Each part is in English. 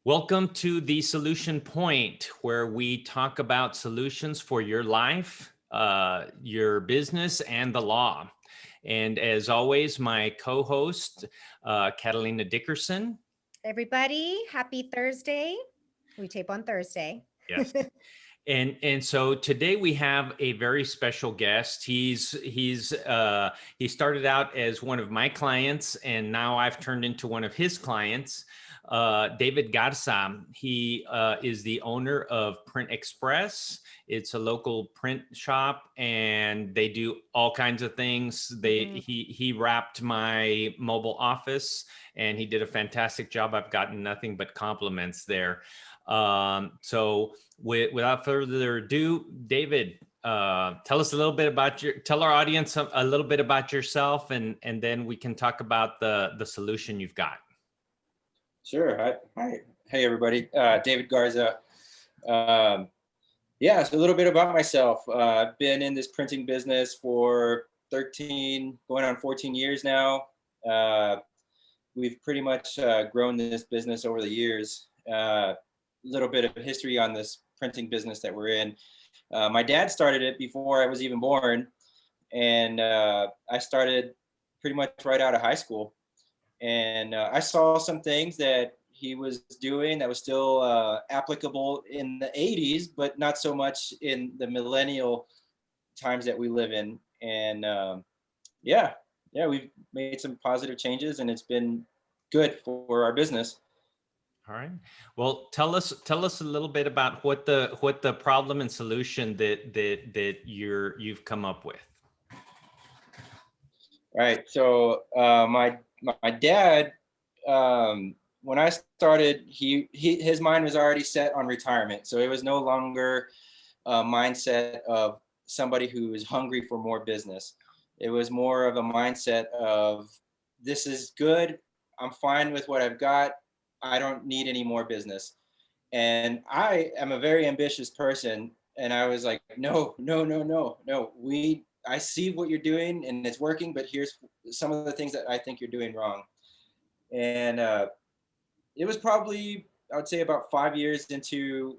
Welcome to the Solution Point, where we talk about solutions for your life, your business, and the law. And as always, my co-host, Catalina Dickerson. Everybody, happy Thursday. We tape on Thursday. Yes. And so today we have a very special guest. He started out as one of my clients, and now I've turned into one of his clients. David Garza. He is the owner of Print Express. It's a local print shop, and they do all kinds of things. He wrapped my mobile office, and he did a fantastic job. I've gotten nothing but compliments there. So without further ado, David, tell us a little bit about tell our audience a little bit about yourself, and then we can talk about the solution you've got. Sure. Hi. Hey, everybody. David Garza. So a little bit about myself. I've been in this printing business for 13, going on 14 years now. We've pretty much grown this business over the years. Little bit of history on this printing business that we're in. My dad started it before I was even born, and I started pretty much right out of high school. And I saw some things that he was doing that was still applicable in the 80s, but not so much in the millennial times that we live in. And we've made some positive changes, and it's been good for our business. All right. Well, tell us a little bit about what the problem and solution that you've come up with. Right. So my dad, when I started, his mind was already set on retirement. So it was no longer a mindset of somebody who is hungry for more business. It was more of a mindset of, this is good. I'm fine with what I've got. I don't need any more business. And I am a very ambitious person. And I was like, no. I see what you're doing and it's working, but here's some of the things that I think you're doing wrong. And it was probably, I would say, about 5 years into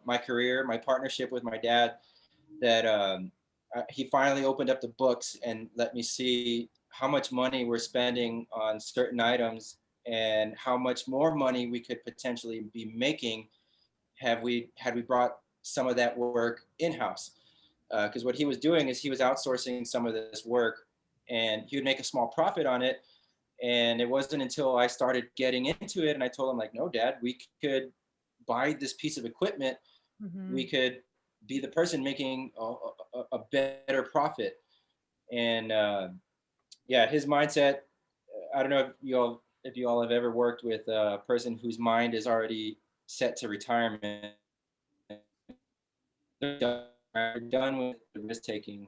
my career, my partnership with my dad, that he finally opened up the books and let me see how much money we're spending on certain items and how much more money we could potentially be making had we brought some of that work in-house. Because what he was doing is he was outsourcing some of this work, and he would make a small profit on it. And it wasn't until I started getting into it and I told him, like, no, Dad, we could buy this piece of equipment. Mm-hmm. We could be the person making a better profit. And his mindset, I don't know if you all have ever worked with a person whose mind is already set to retirement. They're done with the risk taking.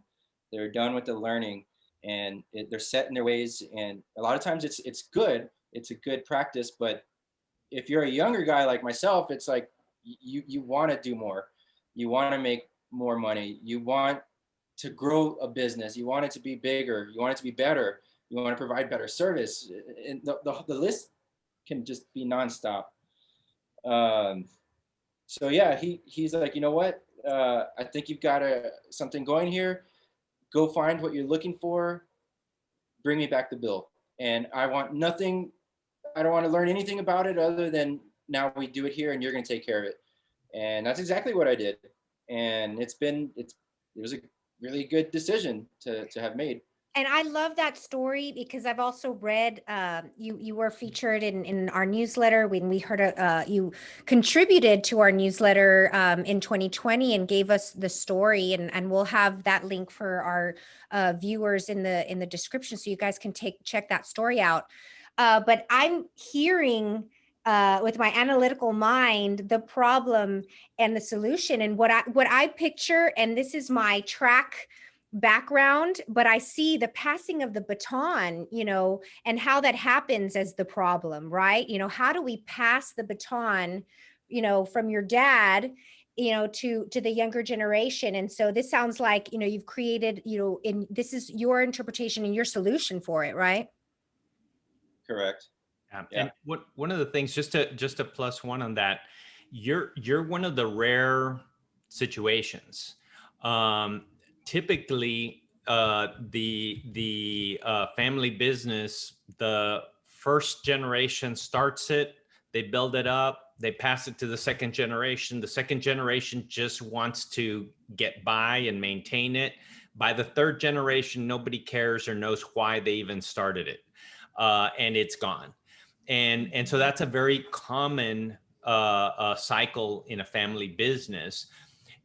They're done with the learning, and they're set in their ways. And a lot of times it's good. It's a good practice. But if you're a younger guy like myself, it's like you want to do more. You want to make more money. You want to grow a business. You want it to be bigger. You want it to be better. You want to provide better service. And the list can just be nonstop. He's like, you know what? I think you've got something going here. Go find what you're looking for. Bring me back the bill. And I want nothing. I don't want to learn anything about it other than now we do it here and you're going to take care of it. And that's exactly what I did. And it was a really good decision to have made. And I love that story because I've also read, you were featured in our newsletter when we heard you contributed to our newsletter in 2020 and gave us the story, and we'll have that link for our viewers in the description so you guys can check that story out. But I'm hearing with my analytical mind the problem and the solution, and what I picture, and this is my track background, but I see the passing of the baton, and how that happens as the problem, right? How do we pass the baton, from your dad, to the younger generation? And so this sounds like, you've created, this is your interpretation and your solution for it, right? Correct. Yeah. And one of the things, just to plus one on that, you're one of the rare situations. Typically, the family business, the first generation starts it, they build it up, they pass it to the second generation. The second generation just wants to get by and maintain it. By the third generation, nobody cares or knows why they even started it, and it's gone. And so that's a very common cycle in a family business.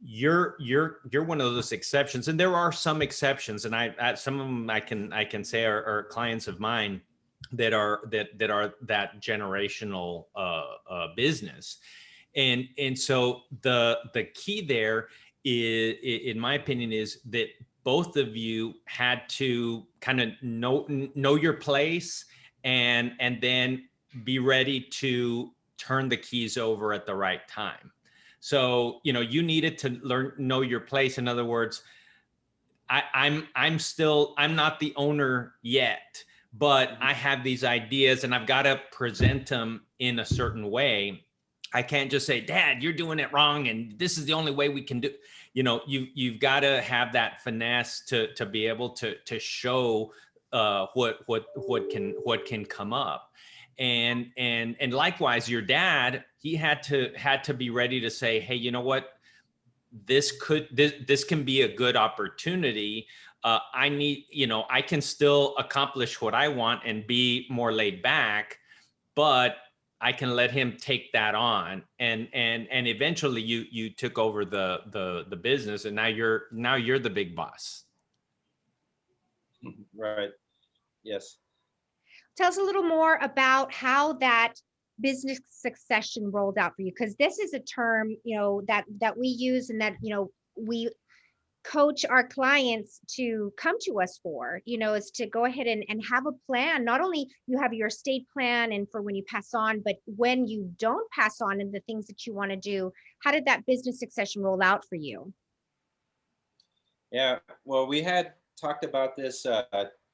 You're one of those exceptions, and there are some exceptions, and some of them I can say are clients of mine that are that generational business. And so the key there is, in my opinion, is that both of you had to kind of know your place, and then be ready to turn the keys over at the right time. So, you needed to know your place. In other words, I'm not the owner yet, but I have these ideas and I've got to present them in a certain way. I can't just say, Dad, you're doing it wrong, and this is the only way we can do. You've got to have that finesse to be able to show what can come up. And likewise, your dad, he had to be ready to say, hey, you know what, this can be a good opportunity. I can still accomplish what I want and be more laid back, but I can let him take that on. And eventually you took over the business, and now you're the big boss. Right. Yes. Tell us a little more about how that business succession rolled out for you, because this is a term, that we use, and that, we coach our clients to come to us for, is to go ahead and have a plan. Not only you have your estate plan and for when you pass on, but when you don't pass on and the things that you want to do. How did that business succession roll out for you? Yeah. Well, we had talked about this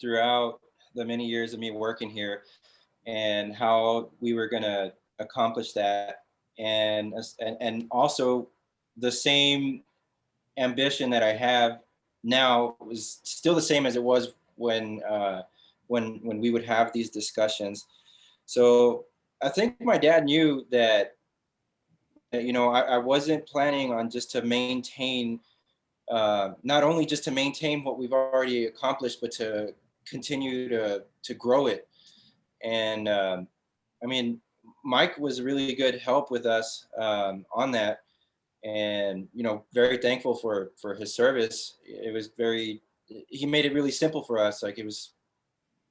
throughout the many years of me working here, and how we were going to accomplish that, and also the same ambition that I have now was still the same as it was when we would have these discussions. So I think my dad knew that I wasn't planning on just to maintain, not only just to maintain what we've already accomplished, but to continue to grow it. And I mean, Mike was a really good help with us on that, and very thankful for his service. He made it really simple for us. Like,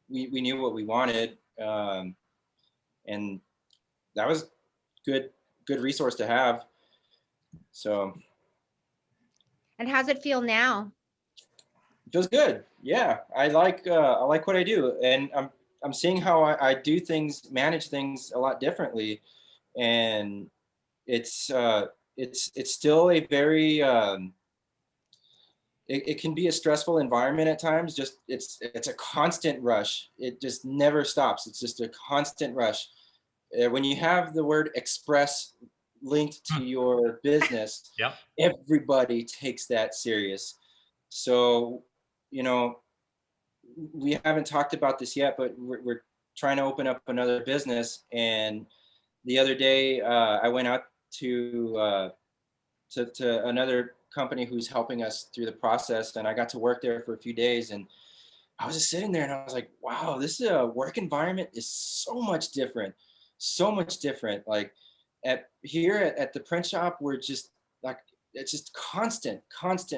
we knew what we wanted, and that was good resource to have. So. And how's it feel now? It feels good. Yeah, I like what I do, and I'm seeing how I do things, manage things a lot differently, and it's still a very it can be a stressful environment at times. Just it's a constant rush. It just never stops. It's just a constant rush. When you have the word express linked to your business, Yep. Everybody takes that serious. So, we haven't talked about this yet, but we're trying to open up another business. And the other day, I went out to another company who's helping us through the process, and I got to work there for a few days. And I was just sitting there, and I was like, wow, this work environment is so much different. Like at the print shop, we're just like, it's just constant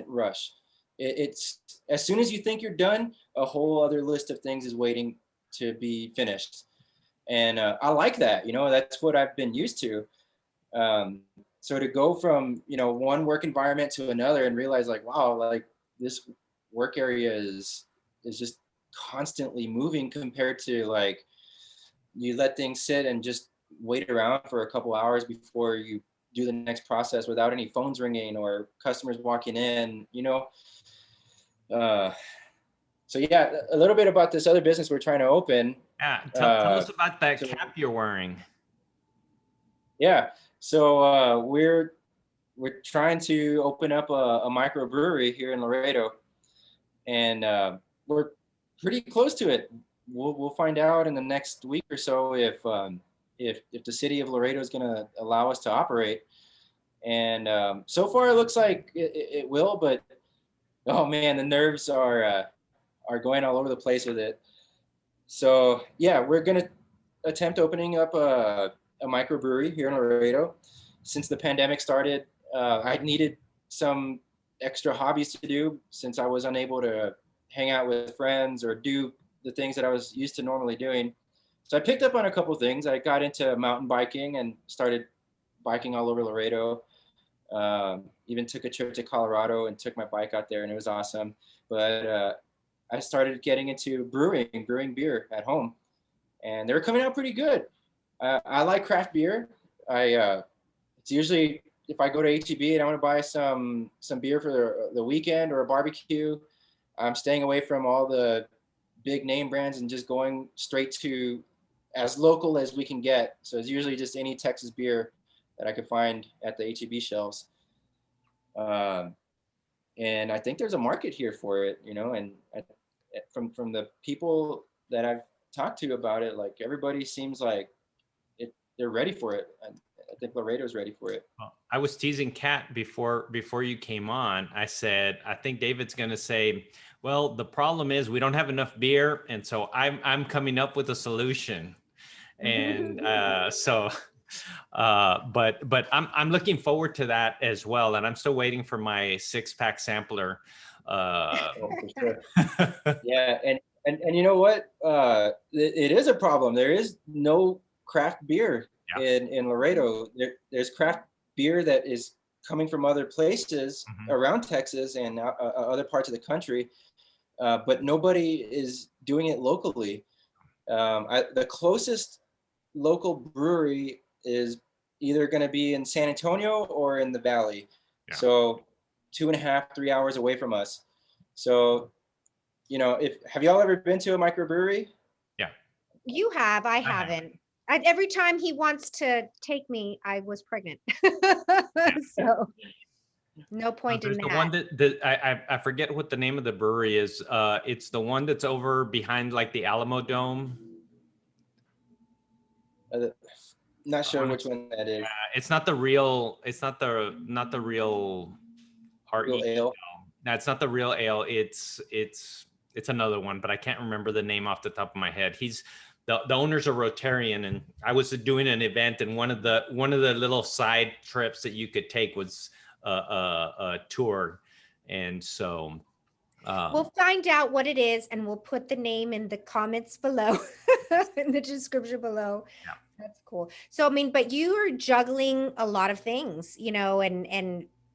rush. It's as soon as you think you're done, a whole other list of things is waiting to be finished. And I like that. That's what I've been used to. So to go from one work environment to another and realize, like, wow, like this work area is just constantly moving, compared to, like, you let things sit and just wait around for a couple hours before you do the next process without any phones ringing or customers walking in. So yeah, a little bit about this other business we're trying to open. Yeah, tell us about that So, cap you're wearing. yeah, so we're trying to open up a microbrewery here in Laredo, and we're pretty close to it. We'll find out in the next week or so if the city of Laredo is going to allow us to operate. And so far, it looks like it will, but oh man, the nerves are going all over the place with it. So yeah, we're gonna attempt opening up a microbrewery here in Laredo. Since the pandemic started, I needed some extra hobbies to do since I was unable to hang out with friends or do the things that I was used to normally doing. So I picked up on a couple things. I got into mountain biking and started biking all over Laredo. Even took a trip to Colorado and took my bike out there, and it was awesome. But I started getting into brewing beer at home, and they were coming out pretty good. I like craft beer. It's usually if I go to HEB and I want to buy some beer for the weekend or a barbecue, I'm staying away from all the big name brands and just going straight to as local as we can get. So it's usually just any Texas beer that I could find at the HEB shelves. And I think there's a market here for it, and from the people that I've talked to about it, like everybody seems like they're ready for it. I think Laredo's ready for it. Well, I was teasing Kat before you came on. I said, I think David's going to say, well, the problem is we don't have enough beer, and so I'm coming up with a solution. And but I'm looking forward to that as well, and I'm still waiting for my 6-pack sampler. For sure. Yeah, and you know what? It is a problem. There is no craft beer in Laredo. There's craft beer that is coming from other places around Texas and other parts of the country, but nobody is doing it locally. The closest local brewery is either going to be in San Antonio or in the Valley. Yeah. So 2.5, 3 hours away from us. So, have y'all ever been to a microbrewery? Yeah. You have, I haven't. Every time he wants to take me, I was pregnant. So no point in that. The one that I forget what the name of the brewery is. It's the one that's over behind like the Alamo Dome. Not sure which one that is. It's not the real. It's not the real. Real ale. No, it's not the real ale. It's another one, but I can't remember the name off the top of my head. The owners are Rotarian, and I was doing an event, and one of the little side trips that you could take was a tour, and so. We'll find out what it is, and we'll put the name in the comments below, in the description below. Yeah. That's cool. So, I mean, but you are juggling a lot of things,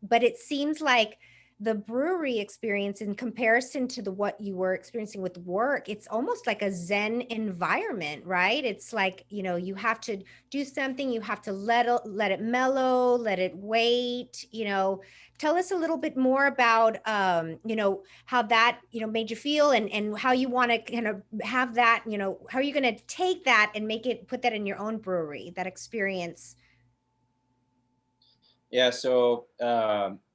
but it seems like the brewery experience in comparison to what you were experiencing with work, it's almost like a Zen environment, right? It's like, you have to do something, you have to let it mellow, let it wait, Tell us a little bit more about, how that, made you feel and how you want to kind of have that, how are you going to take that and put that in your own brewery, that experience? Yeah. So,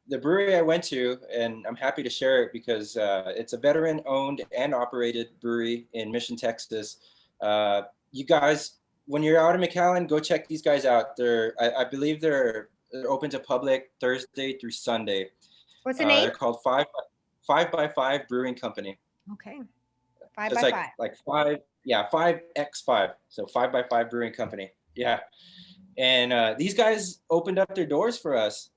the brewery I went to, and I'm happy to share it because it's a veteran-owned and operated brewery in Mission, Texas. You guys, when you're out in McAllen, go check these guys out. I believe they're open to public Thursday through Sunday. What's the name? They're called 5x5 Brewing Company. Okay. 5 so by it's 5. Like 5, yeah, 5x5. So 5x5 Brewing Company. Yeah. And these guys opened up their doors for us.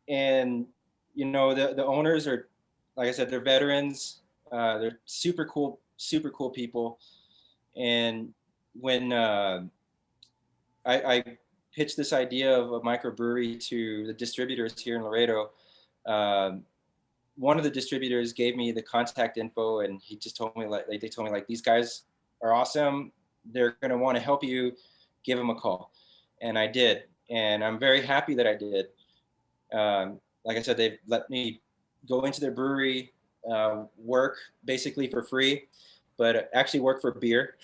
And the owners are, like I said, they're veterans. They're super cool people. And when I pitched this idea of a microbrewery to the distributors here in Laredo, one of the distributors gave me the contact info, and he just told me they told me these guys are awesome. They're gonna want to help you. Give them a call, and I did, and I'm very happy that I did. Like I said, they've let me go into their brewery, work basically for free. but actually work for beer.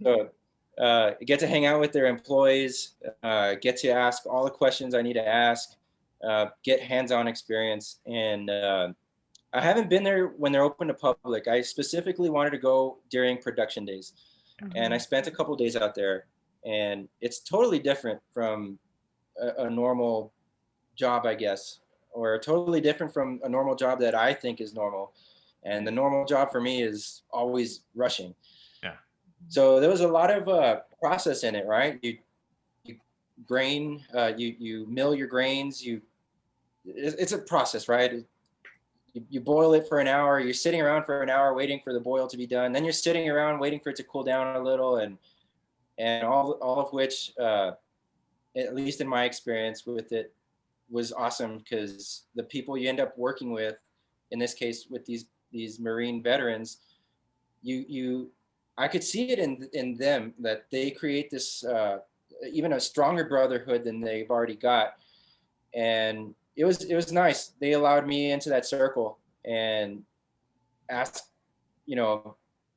So get to hang out with their employees, get to ask all the questions I need to ask, get hands-on experience. And I haven't been there when they're open to public. I specifically wanted to go during production days. And I spent a couple of days out there, and it's totally different from a normal job, I guess, or totally different from a normal job that I think is normal. And the normal job for me is always rushing. Yeah. So there was a lot of process in it, right? You grain, you mill your grains. It's a process, right? You boil it for an hour. You're sitting around for an hour waiting for the boil to be done. Then you're sitting around waiting for it to cool down a little, and all of which, at least in my experience with it, was awesome, because the people you end up working with, in this case with these Marine veterans, I could see it in them, that they create this even a stronger brotherhood than they've already got. And it was nice. They allowed me into that circle and ask,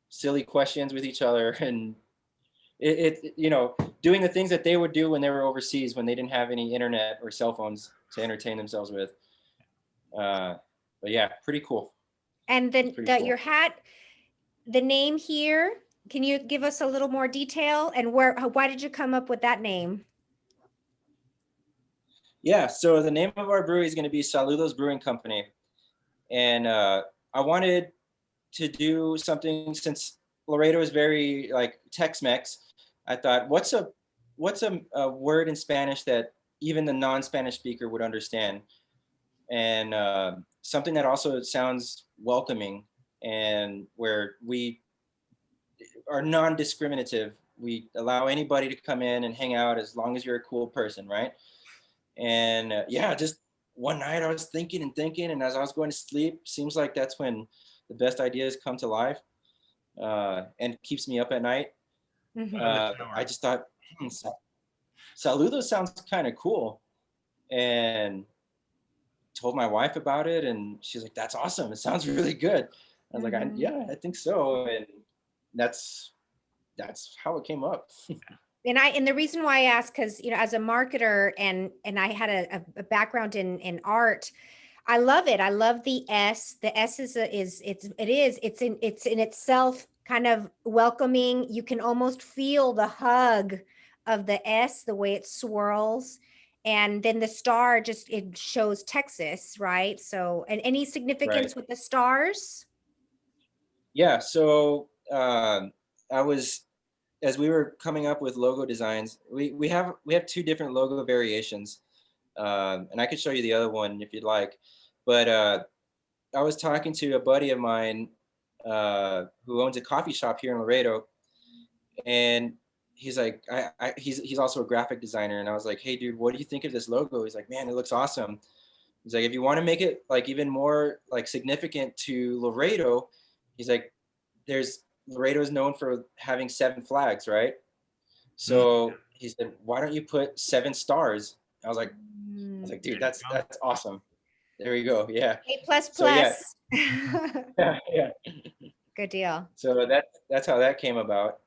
silly questions with each other, and it doing the things that they would do when they were overseas, when they didn't have any internet or cell phones to entertain themselves with. But yeah, pretty cool. And then Cool. your hat, the name here, can you give us a little more detail, and why did you come up with that name? Yeah, so the name of our brewery is going to be Saludos Brewing Company. And I wanted to do something, since Laredo is very like Tex-Mex. I thought, what's a word in Spanish that even the non-Spanish speaker would understand? And something that also sounds welcoming, and where we are non-discriminative. We allow anybody to come in and hang out as long as you're a cool person, right? And yeah, just one night I was thinking, and as I was going to sleep, seems like that's when the best ideas come to life, and keeps me up at night. I just thought, Saludos sounds kind of cool, and told my wife about it, and she's like, "That's awesome! It sounds really good." I was like, "Yeah, I think so," and that's how it came up. And the reason why I ask, because as a marketer, and I had a background in art, I love it. I love the S. The S is in itself kind of welcoming. You can almost feel the hug of the S, the way it swirls. And then the star, it shows Texas, right? So, and any significance with the stars? Yeah, so as we were coming up with logo designs, we have two different logo variations, and I could show you the other one if you'd like. But I was talking to a buddy of mine who owns a coffee shop here in Laredo, and he's like, he's also a graphic designer, and I was like, "Hey, dude, what do you think of this logo?" He's like, "Man, it looks awesome." He's like, "If you want to make it like even more like significant to Laredo," he's like, Laredo is known for having 7 flags, right? So he said, "Why don't you put 7 stars?" I was like, "Dude, that's awesome." There we go. Yeah. A++. So, yeah. Good deal. So that's how that came about.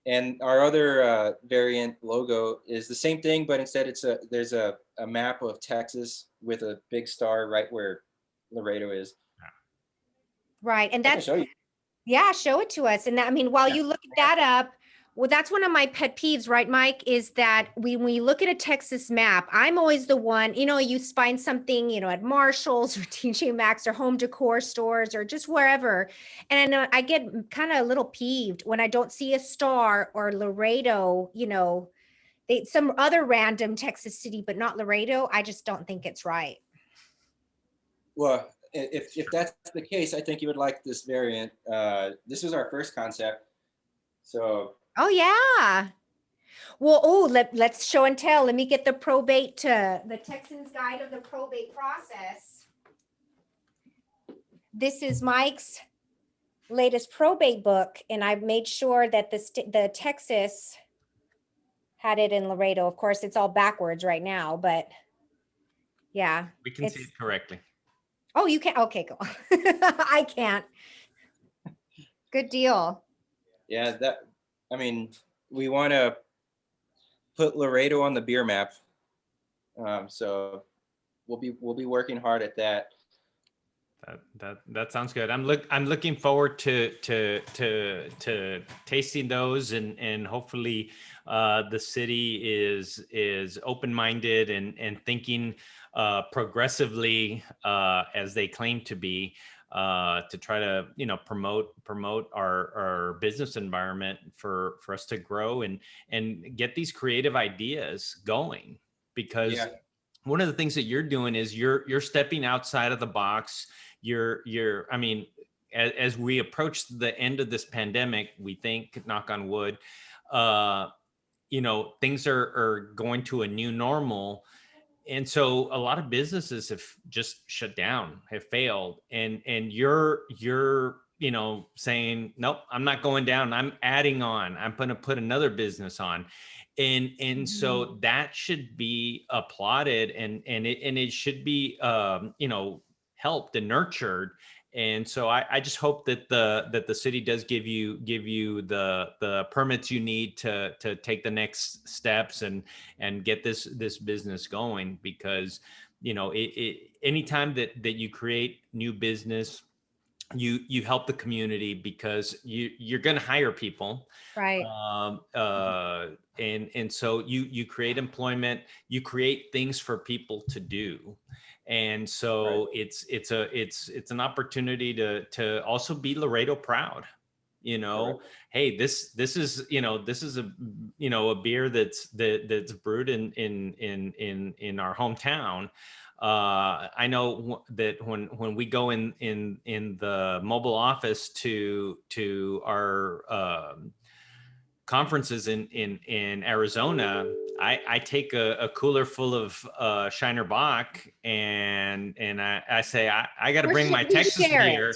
And our other variant logo is the same thing, but instead there's a map of Texas with a big star right where Laredo is. Right, and that's, show you. Yeah, show it to us. And while you look that up, well, that's one of my pet peeves, right, Mike, is that when we look at a Texas map, I'm always the one, you find something, at Marshall's or TJ Maxx or home decor stores or just wherever. And I get kind of a little peeved when I don't see a star or Laredo, some other random Texas city, but not Laredo. I just don't think it's right. Well, if that's the case, I think you would like this variant. This was our first concept. So. Oh, yeah. Well, let's show and tell. Let me get the Texans Guide of the Probate Process. This is Mike's latest probate book, and I've made sure that the Texas had it in Laredo. Of course, it's all backwards right now, but yeah. We can see it correctly. Oh, you can? Okay, cool. I can't. Good deal. Yeah, I mean, we want to put Laredo on the beer map. So we'll be working hard at that. That sounds good. I'm looking forward to tasting those, and hopefully the city is open-minded and thinking progressively as they claim to be, to try to promote our business environment for us to grow and get these creative ideas going. Because Yeah. one of the things that you're doing is you're stepping outside of the box. I mean, as we approach the end of this pandemic, we think, knock on wood, things are going to a new normal. And so a lot of businesses have just shut down, have failed. And you're saying, nope, I'm not going down. I'm adding on. I'm going to put another business on. And so that should be applauded, and it should be helped and nurtured. And so I just hope that the city does give you the permits you need to take the next steps and get this business going. Because anytime that you create new business, you help the community, because you're going to hire people, Right. and so you create employment, you create things for people to do. And so Right. it's an opportunity to also be Laredo proud. Correct. Hey, this is a beer that's brewed in our hometown. I know that when we go in the mobile office to our conferences in Arizona, I take a cooler full of Shiner Bock, and I say I got to bring my Texas beer.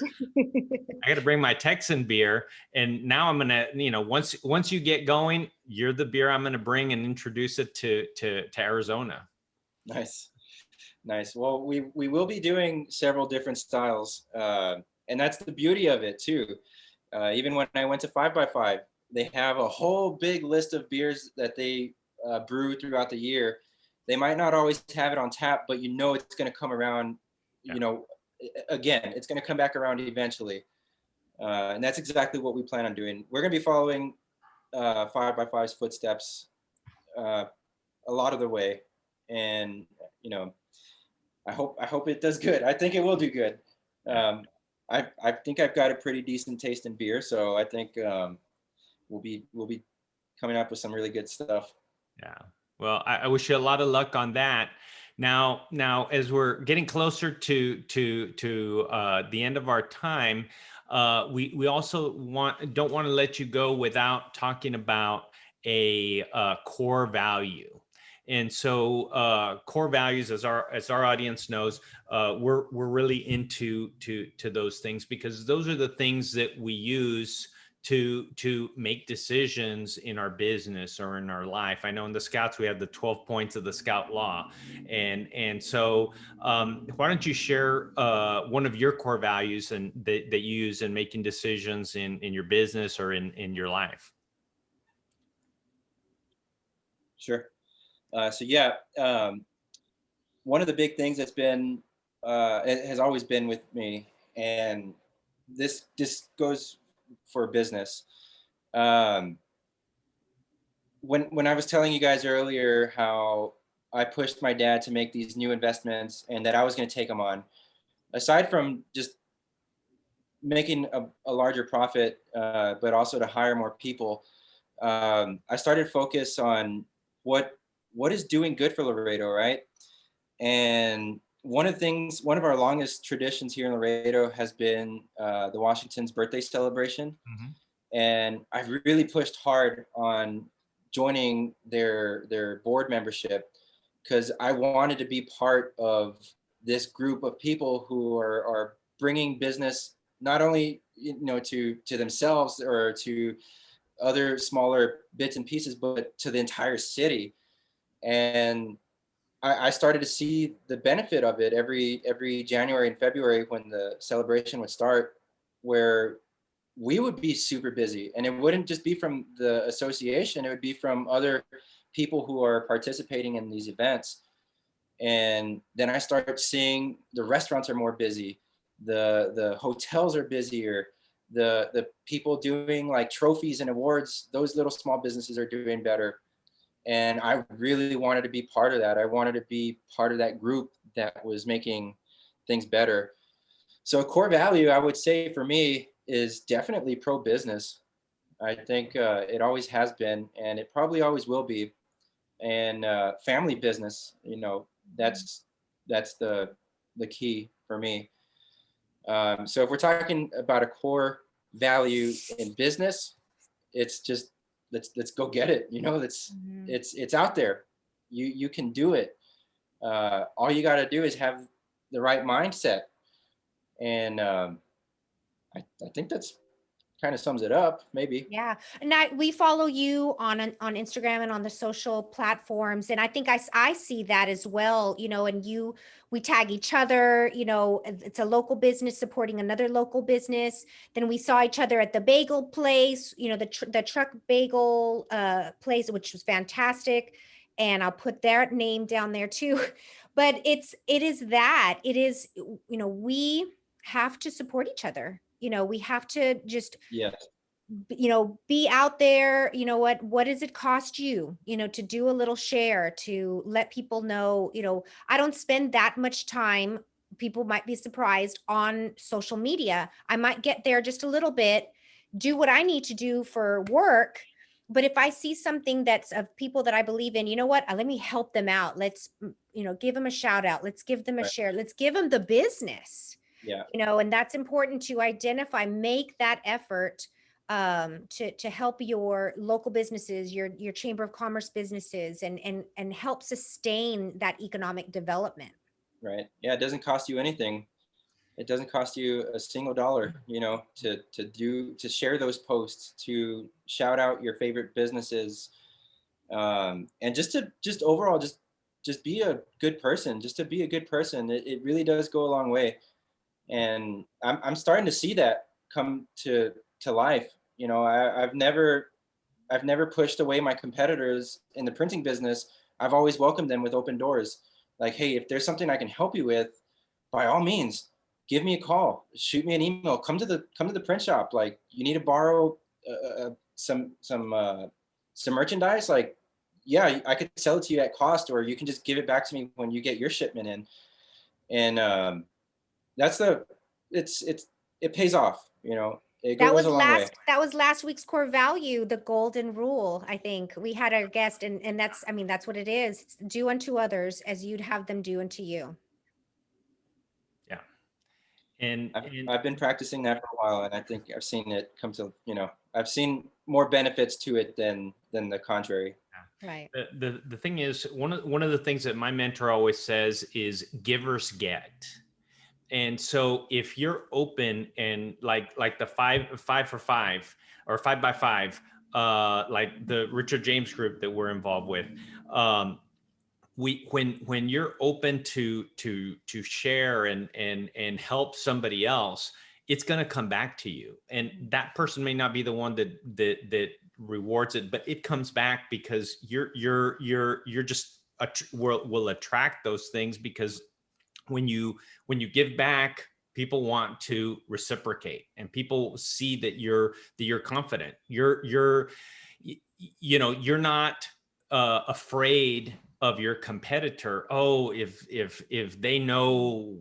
I got to bring my Texan beer, and now I'm gonna, once you get going, you're the beer I'm gonna bring and introduce it to Arizona. Nice. Well, we will be doing several different styles, and that's the beauty of it too. Even when I went to 5x5, they have a whole big list of beers that they brew throughout the year. They might not always have it on tap, but it's going to come around. Yeah. Again, it's going to come back around eventually, and that's exactly what we plan on doing. We're going to be following 5x5's footsteps a lot of the way, and I hope it does good. I think it will do good. I think I've got a pretty decent taste in beer, so I think we'll be coming up with some really good stuff. Yeah. Well, I wish you a lot of luck on that. Now, as we're getting closer to the end of our time, we also don't want to let you go without talking about a core value. And so core values, as our audience knows, we're really into those things, because those are the things that we use to make decisions in our business or in our life. I know in the Scouts we have the 12 points of the Scout Law, and so why don't you share one of your core values and that you use in making decisions in your business or in your life? Sure. So yeah, one of the big things that's been it has always been with me, and this goes for business. When I was telling you guys earlier how I pushed my dad to make these new investments and that I was going to take them on, aside from just making a larger profit, but also to hire more people, I started focus on what is doing good for Laredo, right? And one of our longest traditions here in Laredo has been the Washington's birthday celebration. Mm-hmm. And I've really pushed hard on joining their board membership, because I wanted to be part of this group of people who are bringing business not only to themselves or to other smaller bits and pieces, but to the entire city. And I started to see the benefit of it every January and February when the celebration would start, where we would be super busy, and it wouldn't just be from the association, it would be from other people who are participating in these events. And then I start seeing the restaurants are more busy, the hotels are busier, the people doing like trophies and awards, those little small businesses are doing better. And I really wanted to be part of that. I wanted to be part of that group that was making things better. So a core value, I would say for me, is definitely pro business. I think it always has been, and it probably always will be. And family business, you know, that's the key for me. So if we're talking about a core value in business, it's just let's go get it. You know, it's out there. You can do it. All you got to do is have the right mindset, and I think that's kind of sums it up, maybe. Yeah. And we follow you on Instagram and on the social platforms. And I think I see that as well, you know, and we tag each other, you know, it's a local business supporting another local business. Then we saw each other at the bagel place, you know, the truck bagel place, which was fantastic. And I'll put their name down there too. But it is, you know, we have to support each other. You know, we have to just, Yes. you know, be out there. You know, what does it cost you, you know, to do a little share, to let people know, you know, I don't spend that much time. People might be surprised on social media. I might get there just a little bit, do what I need to do for work. But if I see something that's of people that I believe in, you know what, let me help them out. Let's, you know, give them a shout out. Let's give them a Right. share. Let's give them the business. Yeah. You know, and that's important to identify, make that effort to help your local businesses, your chamber of commerce businesses, and help sustain that economic development. Right. Yeah. It doesn't cost you anything. It doesn't cost you a single dollar, you know, to share those posts, to shout out your favorite businesses, and just overall just be a good person. Just to be a good person, it really does go a long way. And I'm starting to see that come to life. You know, I've never pushed away my competitors in the printing business. I've always welcomed them with open doors. Like, hey, if there's something I can help you with, by all means, give me a call, shoot me an email, come to the print shop. Like, you need to borrow some merchandise. Like, yeah, I could sell it to you at cost, or you can just give it back to me when you get your shipment in. And that's it pays off. You know, it goes a long way. That was last week's core value, the golden rule. I think we had our guest, and that's, I mean, that's what it is. It's do unto others as you'd have them do unto you. Yeah. And I've been practicing that for a while, and I think I've seen it come to, you know, I've seen more benefits to it than the contrary. Right. The thing is, one of the things that my mentor always says is givers get. And so if you're open and like the five for five or 5x5, like the Richard James group that we're involved with, when you're open to share and help somebody else, it's going to come back to you. And that person may not be the one that rewards it, but it comes back because you're just will attract those things, because when you give back, people want to reciprocate, and people see that you're confident. You're not afraid of your competitor. Oh, if they know,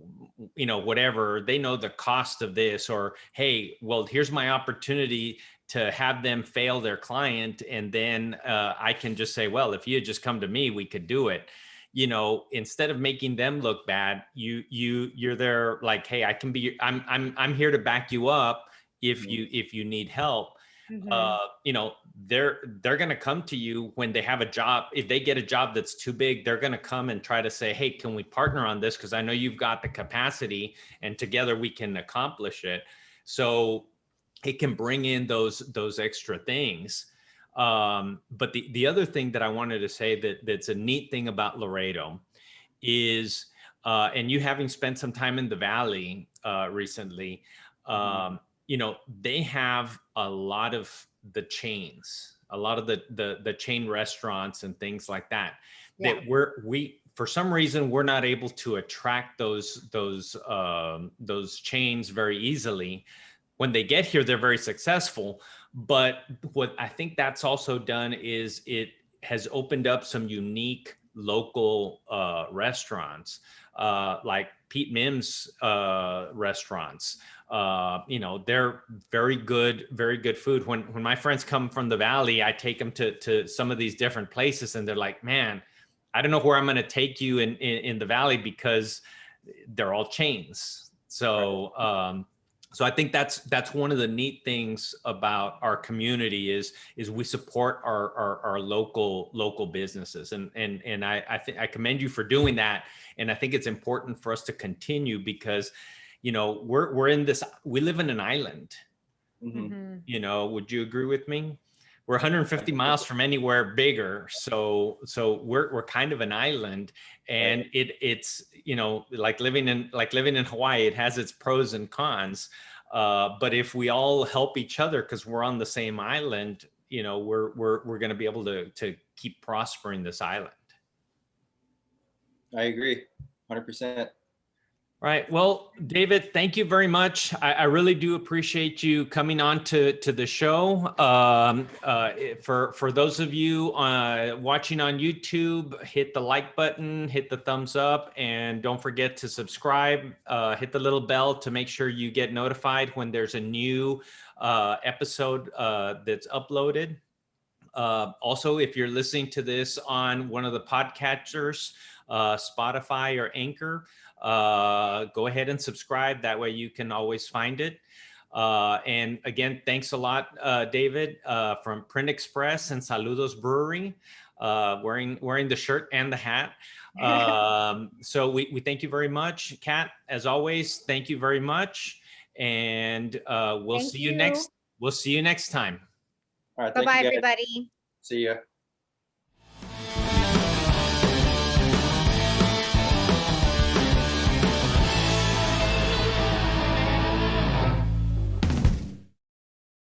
you know, whatever, they know the cost of this, or hey, well, here's my opportunity to have them fail their client, and then I can just say, well, if you had just come to me, we could do it. You know, instead of making them look bad, you're there like, hey, I'm here to back you up if you need help. You know, they're going to come to you when they have a job. If they get a job that's too big, they're going to come and try to say, hey, can we partner on this? Because I know you've got the capacity, and together we can accomplish it. So it can bring in those extra things. But the other thing that I wanted to say that's a neat thing about Laredo is, and you having spent some time in the Valley recently, they have a lot of the chains, a lot of the chain restaurants and things like that, that for some reason, we're not able to attract those chains very easily. When they get here, they're very successful. But what I think that's also done is it has opened up some unique local restaurants, like Pete Mim's restaurants. They're very good food. When my friends come from the Valley, I take them to some of these different places, and they're like, man, I don't know where I'm going to take you in the Valley, because they're all chains. So, so I think that's one of the neat things about our community is we support our local businesses, and I think I commend you for doing that. And I think it's important for us to continue, because, we live in an island. Mm-hmm. Would you agree with me? We're 150 miles from anywhere bigger. So we're kind of an island, and it's, like living in Hawaii, it has its pros and cons. But if we all help each other, because we're on the same island, we're going to be able to keep prospering this island. I agree, 100%. Right. Well, David, thank you very much. I really do appreciate you coming on to the show. For those of you watching on YouTube, hit the like button, hit the thumbs up, and don't forget to subscribe. Hit the little bell to make sure you get notified when there's a new episode that's uploaded. Also, if you're listening to this on one of the podcatchers, Spotify or Anchor, go ahead and subscribe. That way you can always find it. And again, thanks a lot, David, from Print Express and Saludos Brewery, wearing the shirt and the hat. So we thank you very much. Kat, as always, thank you very much. And we'll see you next time. All right. Bye-bye, everybody. See ya.